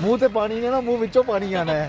ਮੂੰਹ ਤੇ ਪਾਣੀ ਨੇ ਨਾ, ਮੂੰਹ ਵਿੱਚੋਂ ਪਾਣੀ ਆਣਾ ਹੈ.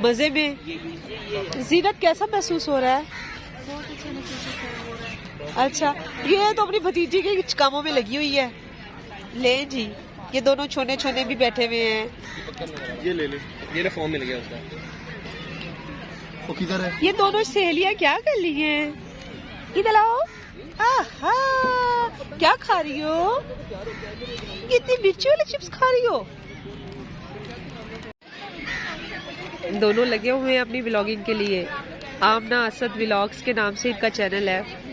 मजे में। जीनत कैसा महसूस हो रहा है? अच्छा, ये तो अपनी भतीजी के कामों में लगी हुई है। ले जी, ये दोनों छोने छोने भी बैठे हुए हैं। ये ले ले। ये फॉर्म मिल गया उसका। वो किधर है? ये दोनों सहेलियां क्या कर रही हैं? इधर आओ। आहा, क्या खा रही हो? ये इतनी मिर्ची वाली चिप्स खा रही हो? दोनों लगे हुए हैं अपनी व्लॉगिंग के लिए। आमना असद व्लॉग्स के नाम से इनका चैनल है।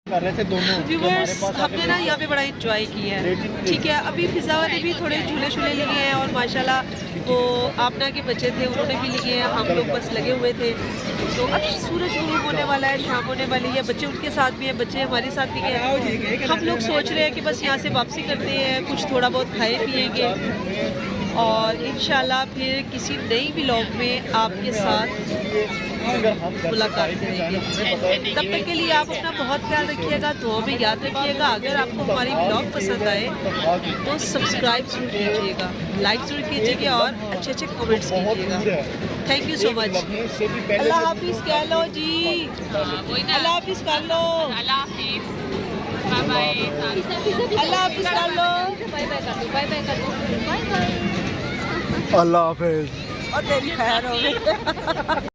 कर रहे थे दोनों। व्यूअर्स, हमने ना यहाँ पे बड़ा एंजॉय किया है। ठीक है, अभी फिजा वाले भी थोड़े झूले झूले लिए हैं और माशाल्लाह वो आपना के बच्चे थे उन्होंने भी लिए हैं। हम लोग बस लगे हुए थे। तो अब सूरज गुरूब होने वाला है, शाम होने वाली है। बच्चे उनके साथ भी हैं, बच्चे हमारे साथ भी हैं। हम लोग सोच रहे हैं कि बस यहाँ से वापसी करते हैं, कुछ थोड़ा बहुत खाए पिएंगे और इंशाल्लाह फिर किसी नई व्लॉग में आपके साथ मुलाकात करेंगे। तब तक के लिए आप अपना बहुत ख्याल रखिएगा, दुआ में याद रखिएगा। अगर आपको हमारी व्लॉग पसंद आए तो सब्सक्राइब जरूर कीजिएगा, लाइक जरूर कीजिएगा और अच्छे अच्छे कमेंट्स कीजिएगा। Thank you so much. अल्लाह हाफिज़ कह लो जी। अल्लाह हाफिज़ कर लो। अल्लाह हाफिज़, बाय बाय। अल्लाह हाफिज़ कर लो। बाय बाय कर दो, बाय बाय कर दो, बाय बाय। अल्लाह हाफिज। और तेरी खैर हो।